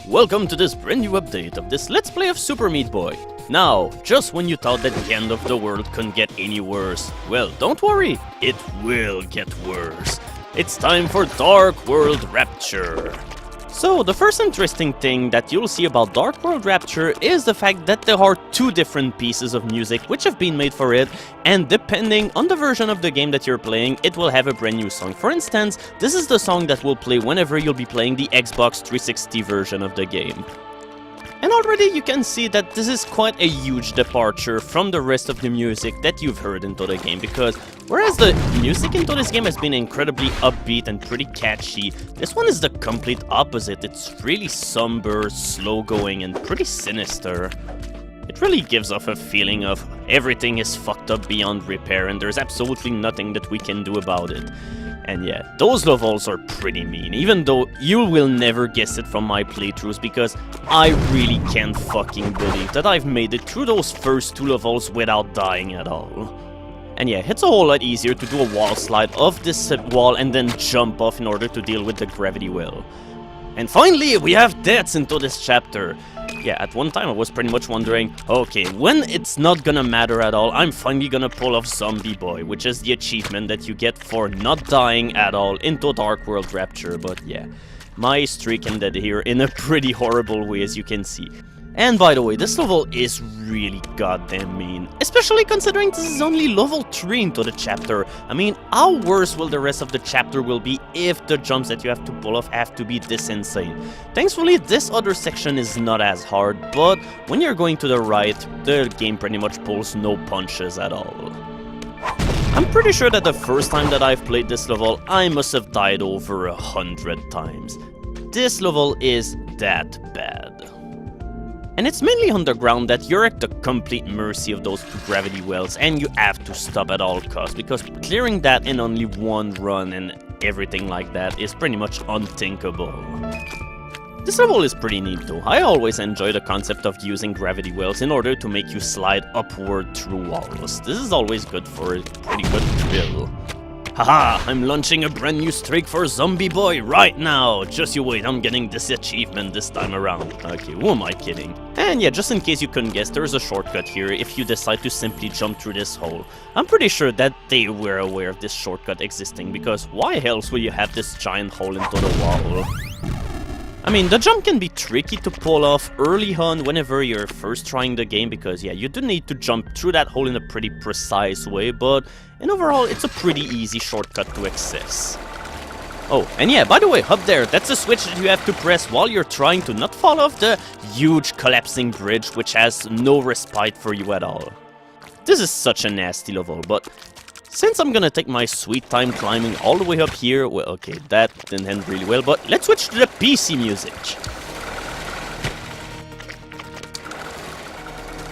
welcome to this brand new update of this Let's Play of Super Meat Boy. Now, just when you thought that the end of the world couldn't get any worse, well, don't worry, it will get worse. It's time for Dark World Rapture. So, the first interesting thing that you'll see about Dark World Rapture is the fact that there are two different pieces of music which have been made for it, and depending on the version of the game that you're playing, it will have a brand new song. For instance, this is the song that will play whenever you'll be playing the Xbox 360 version of the game. And already you can see that this is quite a huge departure from the rest of the music that you've heard into the game, because whereas the music into this game has been incredibly upbeat and pretty catchy, this one is the complete opposite. It's really somber, slow going, and pretty sinister. It really gives off a feeling of everything is fucked up beyond repair and there's absolutely nothing that we can do about it. And yeah, those levels are pretty mean, even though you will never guess it from my playthroughs, because I really can't fucking believe that I've made it through those first two levels without dying at all. And yeah, it's a whole lot easier to do a wall slide off this wall and then jump off in order to deal with the gravity well. And finally, we have deaths into this chapter. Yeah, at one time I was pretty much wondering, okay, when it's not gonna matter at all, I'm finally gonna pull off Zombie Boy, which is the achievement that you get for not dying at all into Dark World Rapture, but yeah, my streak ended here in a pretty horrible way, as you can see. And by the way, this level is really goddamn mean, especially considering this is only level 3 into the chapter. I mean, how worse will the rest of the chapter will be if the jumps that you have to pull off have to be this insane? Thankfully, this other section is not as hard, but when you're going to the right, the game pretty much pulls no punches at all. I'm pretty sure that the first time that I've played this level, I must have died over 100 times. This level is that bad. And it's mainly underground that you're at the complete mercy of those two gravity wells, and you have to stop at all costs, because clearing that in only one run and everything like that is pretty much unthinkable. This level is pretty neat though. I always enjoy the concept of using gravity wells in order to make you slide upward through walls. This is always good for a pretty good thrill. Haha, I'm launching a brand new streak for Zombie Boy right now! Just you wait, I'm getting this achievement this time around. Okay, who am I kidding? And yeah, just in case you couldn't guess, there's a shortcut here if you decide to simply jump through this hole. I'm pretty sure that they were aware of this shortcut existing, because why else will you have this giant hole into the wall? I mean, the jump can be tricky to pull off early on whenever you're first trying the game, because yeah, you do need to jump through that hole in a pretty precise way, but in overall, it's a pretty easy shortcut to access. Oh, and yeah, by the way, up there, that's a switch that you have to press while you're trying to not fall off the huge collapsing bridge, which has no respite for you at all. This is such a nasty level, but since I'm gonna take my sweet time climbing all the way up here, well, okay, that didn't end really well, but let's switch to the PC music.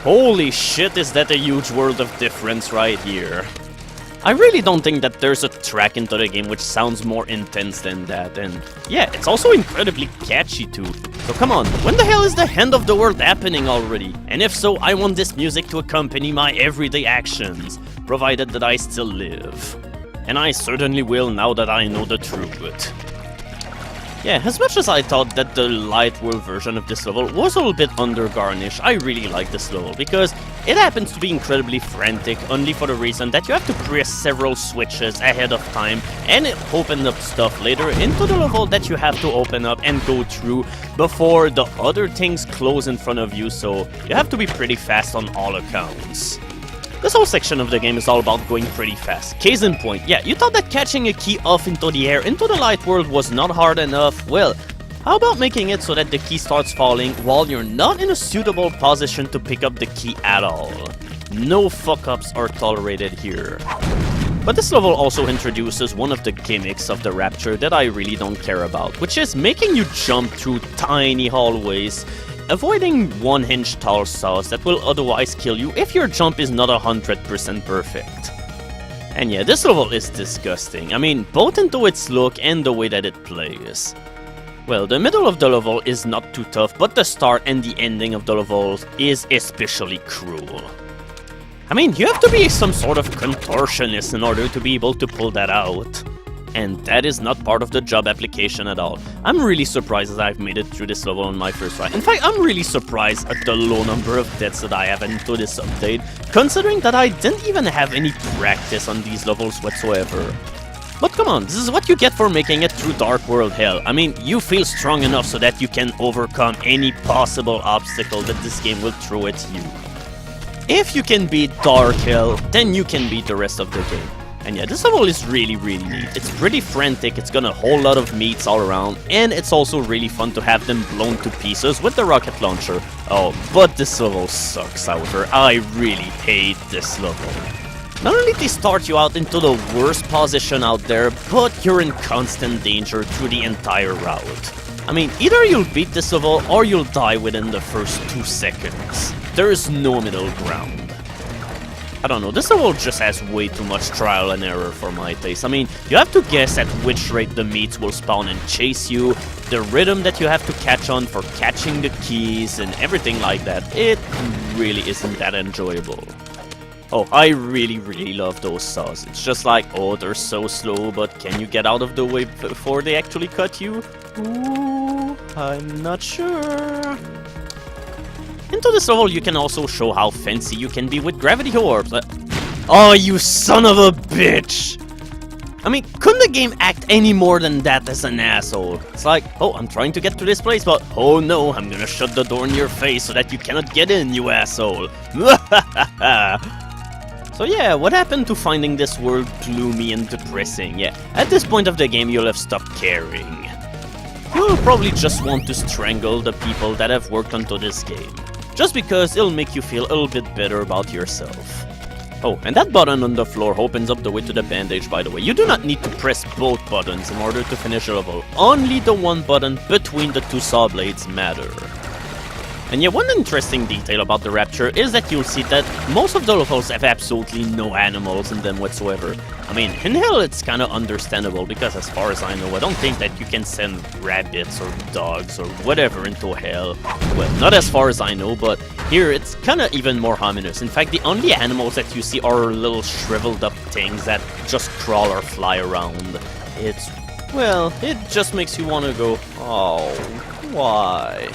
Holy shit, is that a huge world of difference right here. I really don't think that there's a track into the game which sounds more intense than that, and yeah, it's also incredibly catchy too. So come on, when the hell is the end of the world happening already? And if so, I want this music to accompany my everyday actions, provided that I still live. And I certainly will now that I know the truth. Yeah, as much as I thought that the light world version of this level was a little bit under-garnished, I really like this level, because it happens to be incredibly frantic, only for the reason that you have to press several switches ahead of time, and it opens up stuff later into the level that you have to open up and go through before the other things close in front of you, so you have to be pretty fast on all accounts. This whole section of the game is all about going pretty fast. Case in point, yeah, you thought that catching a key off into the air into the light world was not hard enough? Well, how about making it so that the key starts falling while you're not in a suitable position to pick up the key at all? No fuck-ups are tolerated here. But this level also introduces one of the gimmicks of the Rapture that I really don't care about, which is making you jump through tiny hallways, avoiding 1-inch tall saws that will otherwise kill you if your jump is not 100% perfect. And yeah, this level is disgusting. I mean, both into its look and the way that it plays. Well, the middle of the level is not too tough, but the start and the ending of the level is especially cruel. I mean, you have to be some sort of contortionist in order to be able to pull that out. and that is not part of the job application at all. I'm really surprised that I've made it through this level on my first try. In fact, I'm really surprised at the low number of deaths that I have into this update, considering that I didn't even have any practice on these levels whatsoever. But come on, this is what you get for making it through Dark World Hell. I mean, you feel strong enough so that you can overcome any possible obstacle that this game will throw at you. If you can beat Dark Hell, then you can beat the rest of the game. And yeah, this level is really neat. It's pretty frantic, it's got a whole lot of meats all around, and it's also really fun to have them blown to pieces with the rocket launcher. Oh, but this level sucks, however. I really hate this level. Not only they start you out into the worst position out there, but you're in constant danger through the entire route. I mean, either you'll beat this level or you'll die within the first 2 seconds. There is no middle ground. I don't know, this level just has way too much trial and error for my taste. I mean, you have to guess at which rate the meats will spawn and chase you, the rhythm that you have to catch on for catching the keys, and everything like that. It really isn't that enjoyable. Oh, I really love those saws. It's just like, oh, they're so slow, but can you get out of the way before they actually cut you? Ooh, I'm not sure. Into this level, you can also show how fancy you can be with gravity orbs. Oh, you son of a bitch! I mean, couldn't the game act any more than that as an asshole? It's like, oh, I'm trying to get to this place, but oh no, I'm gonna shut the door in your face so that you cannot get in, you asshole. So yeah, what happened to finding this world gloomy and depressing? Yeah, at this point of the game, you'll have stopped caring. You'll probably just want to strangle the people that have worked onto this game, just because it'll make you feel a little bit better about yourself. Oh, and that button on the floor opens up the way to the bandage, by the way. You do not need to press both buttons in order to finish a level. Only the one button between the 2 saw blades matter. And yeah, one interesting detail about the Rapture is that you'll see that most of the levels have absolutely no animals in them whatsoever. I mean, in Hell it's kinda understandable, because as far as I know, I don't think that you can send rabbits or dogs or whatever into Hell. Well, not as far as I know, but here it's kinda even more ominous. In fact, the only animals that you see are little shriveled up things that just crawl or fly around. It's, well, it just makes you wanna go, oh, why?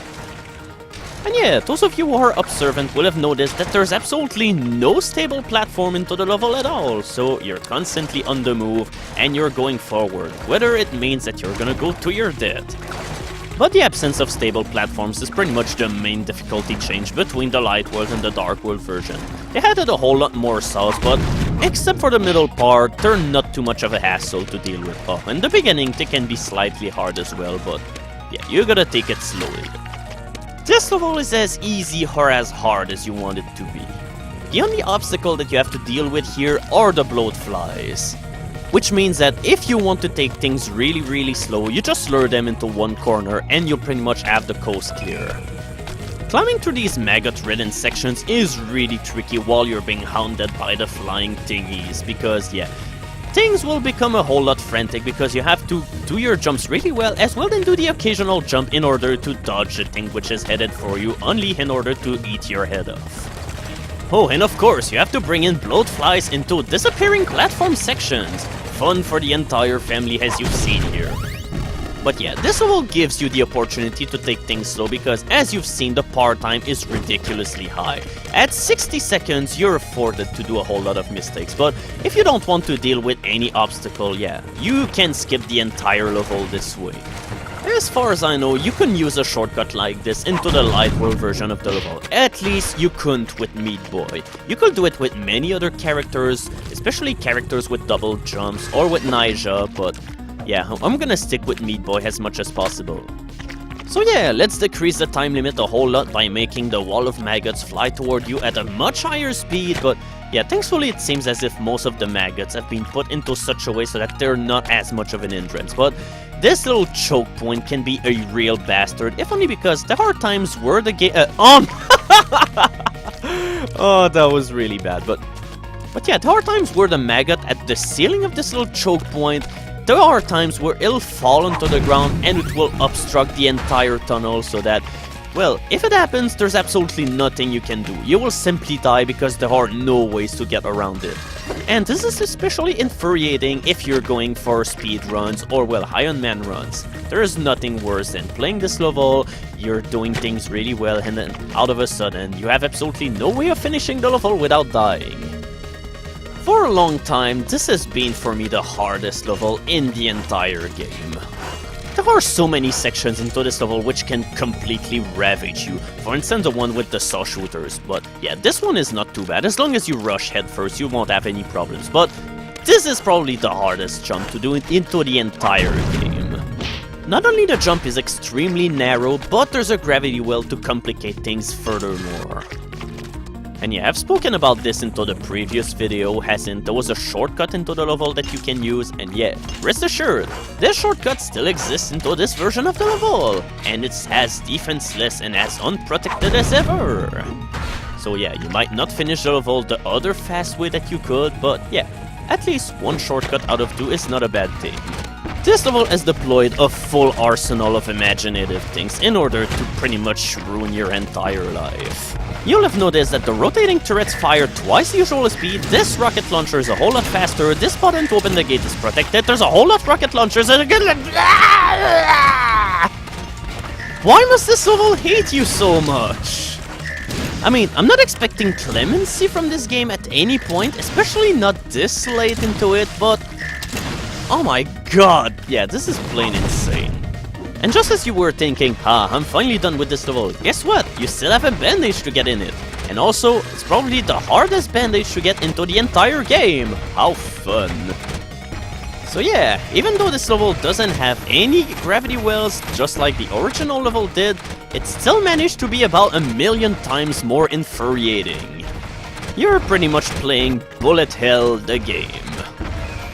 And yeah, those of you who are observant will have noticed that there's absolutely no stable platform into the level at all, so you're constantly on the move and you're going forward, whether it means that you're gonna go to your death. But the absence of stable platforms is pretty much the main difficulty change between the Light World and the Dark World version. They added a whole lot more saws, but except for the middle part, they're not too much of a hassle to deal with. Oh, in the beginning they can be slightly hard as well, but yeah, you gotta take it slowly. This level is as easy or as hard as you want it to be. The only obstacle that you have to deal with here are the bloat flies. Which means that if you want to take things really slow, you just lure them into one corner and you'll pretty much have the coast clear. Climbing through these maggot-ridden sections is really tricky while you're being hounded by the flying thingies, because yeah, things will become a whole lot frantic because you have to do your jumps really well, as well as do the occasional jump in order to dodge the thing which is headed for you, only in order to eat your head off. Oh, and of course, you have to bring in bloat flies into disappearing platform sections. Fun for the entire family, as you've seen here. But yeah, this level gives you the opportunity to take things slow because, as you've seen, the power time is ridiculously high. At 60 seconds, you're afforded to do a whole lot of mistakes, but if you don't want to deal with any obstacle, yeah, you can skip the entire level this way. As far as I know, you can use a shortcut like this into the Light World version of the level. At least you couldn't with Meat Boy. You could do it with many other characters, especially characters with double jumps, or with Naija, but yeah, I'm gonna stick with Meat Boy as much as possible. So yeah, let's decrease the time limit a whole lot by making the wall of maggots fly toward you at a much higher speed, but yeah, thankfully it seems as if most of the maggots have been put into such a way so that they're not as much of an hindrance, but this little choke point can be a real bastard, if only because there are times where the game oh, that was really bad, but yeah, there are times where the maggot at the ceiling of this little choke point, there are times where it'll fall onto the ground and it will obstruct the entire tunnel so that well, if it happens, there's absolutely nothing you can do. You will simply die because there are no ways to get around it. And this is especially infuriating if you're going for speed runs or, well, high on man runs. There is nothing worse than playing this level, you're doing things really well, and then out of a sudden, you have absolutely no way of finishing the level without dying. For a long time, this has been for me the hardest level in the entire game. There are so many sections into this level which can completely ravage you. For instance, the one with the saw shooters. But yeah, this one is not too bad. As long as you rush headfirst, you won't have any problems. But this is probably the hardest jump to do into the entire game. Not only the jump is extremely narrow, but there's a gravity well to complicate things furthermore. And yeah, I've spoken about this into the previous video, as in there was a shortcut into the level that you can use, and yeah, rest assured, this shortcut still exists into this version of the level, and it's as defenseless and as unprotected as ever. So yeah, you might not finish the level the other fast way that you could, but yeah, at least one shortcut out of 2 is not a bad thing. This level has deployed a full arsenal of imaginative things in order to pretty much ruin your entire life. You'll have noticed that the rotating turrets fire twice the usual speed, this rocket launcher is a whole lot faster, this button to open the gate is protected, there's a whole lot of rocket launchers, and again why must this level hate you so much? I mean, I'm not expecting clemency from this game at any point, especially not this late into it, but oh my god, yeah, this is plain insane. And just as you were thinking, I'm finally done with this level, guess what? You still have a bandage to get in it. And also, it's probably the hardest bandage to get into the entire game. How fun. So yeah, even though this level doesn't have any gravity wells, just like the original level did, it still managed to be about 1,000,000 times more infuriating. You're pretty much playing bullet hell the game.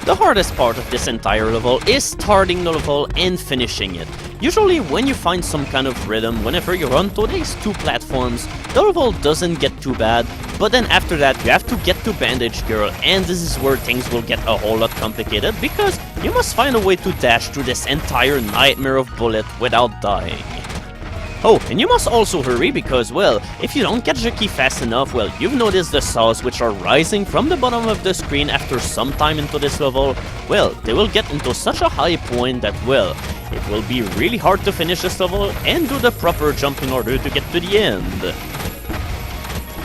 The hardest part of this entire level is starting the level and finishing it. Usually when you find some kind of rhythm, whenever you run to these 2 platforms, the level doesn't get too bad, but then after that you have to get to Bandage Girl, and this is where things will get a whole lot complicated, because you must find a way to dash through this entire nightmare of bullet without dying. Oh, and you must also hurry because, well, if you don't catch the key fast enough, well, you've noticed the saws which are rising from the bottom of the screen after some time into this level, well, they will get into such a high point that, well, it will be really hard to finish this level and do the proper jump in order to get to the end.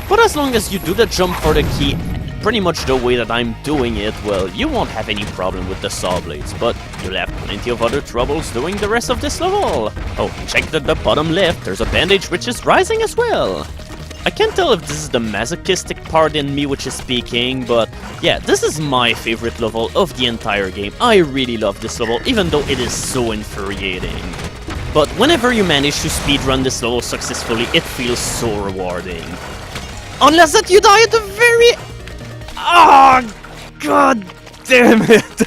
But as long as you do the jump for the key pretty much the way that I'm doing it, well, you won't have any problem with the saw blades, but you'll have plenty of other troubles doing the rest of this level. Oh, and check that the bottom left, there's a bandage which is rising as well. I can't tell if this is the masochistic part in me which is speaking, but yeah, this is my favorite level of the entire game. I really love this level, even though it is so infuriating. But whenever you manage to speedrun this level successfully, it feels so rewarding. Unless that you die at the very... Oh, god damn it!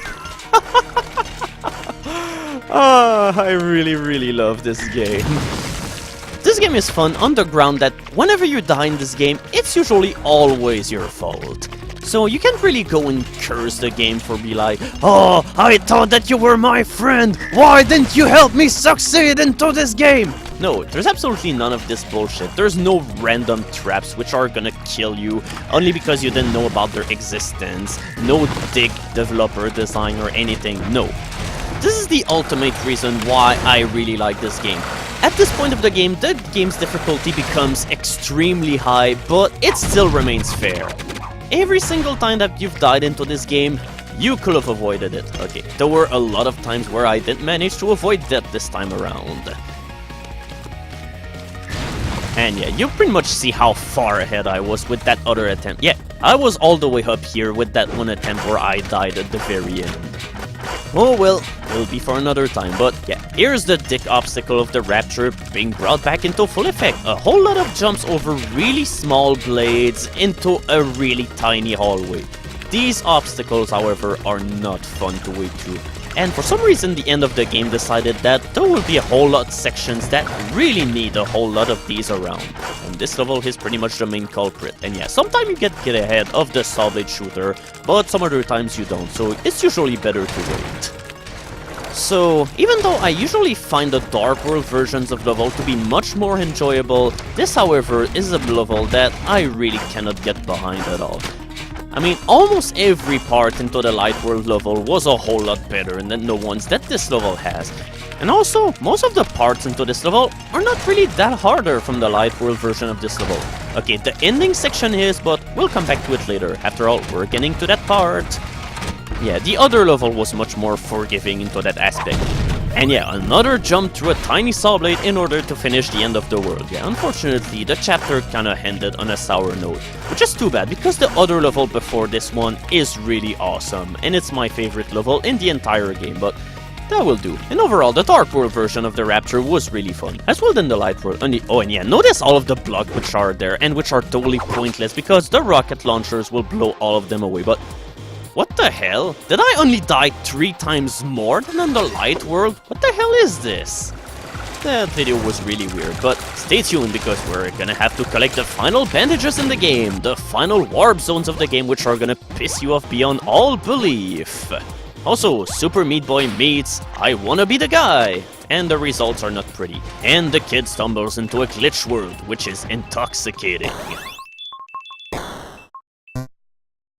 I really love this game. This game is fun on the ground that whenever you die in this game, it's usually always your fault. So you can't really go and curse the game for be like, oh, I thought that you were my friend, why didn't you help me succeed into this game? No, there's absolutely none of this bullshit. There's no random traps which are gonna kill you only because you didn't know about their existence. No dick developer design or anything, no. This is the ultimate reason why I really like this game. At this point of the game's difficulty becomes extremely high, but it still remains fair. Every single time that you've died into this game, you could have avoided it. Okay, there were a lot of times where I didn't manage to avoid death this time around. And yeah, you pretty much see how far ahead I was with that other attempt. Yeah, I was all the way up here with that one attempt where I died at the very end. Oh well, it'll be for another time, but yeah, here's the dick obstacle of the Rapture being brought back into full effect. A whole lot of jumps over really small blades into a really tiny hallway. These obstacles, however, are not fun to wade through. And for some reason, the end of the game decided that there will be a whole lot of sections that really need a whole lot of these around. And this level is pretty much the main culprit. And yeah, sometimes you get ahead of the saw blade shooter, but some other times you don't, so it's usually better to wait. So, even though I usually find the Dark World versions of level to be much more enjoyable, this however is a level that I really cannot get behind at all. I mean, almost every part into the Light World level was a whole lot better than the ones that this level has. And also, most of the parts into this level are not really that harder from the Light World version of this level. Okay, the ending section is, but we'll come back to it later. After all, we're getting to that part. Yeah, the other level was much more forgiving into that aspect. And yeah, another jump through a tiny saw blade in order to finish the end of the world. Yeah, unfortunately, the chapter kinda ended on a sour note, which is too bad because the other level before this one is really awesome, and it's my favorite level in the entire game, but that will do. And overall, the Dark World version of the Rapture was really fun, as well than the Light World. And yeah, notice all of the block which are there, and which are totally pointless because the rocket launchers will blow all of them away, but what the hell? Did I only die 3 times more than in the Light World? What the hell is this? That video was really weird, but stay tuned because we're gonna have to collect the final bandages in the game, the final warp zones of the game which are gonna piss you off beyond all belief. Also, Super Meat Boy meets I Wanna Be the Guy, and the results are not pretty. And the kid stumbles into a glitch world, which is intoxicating.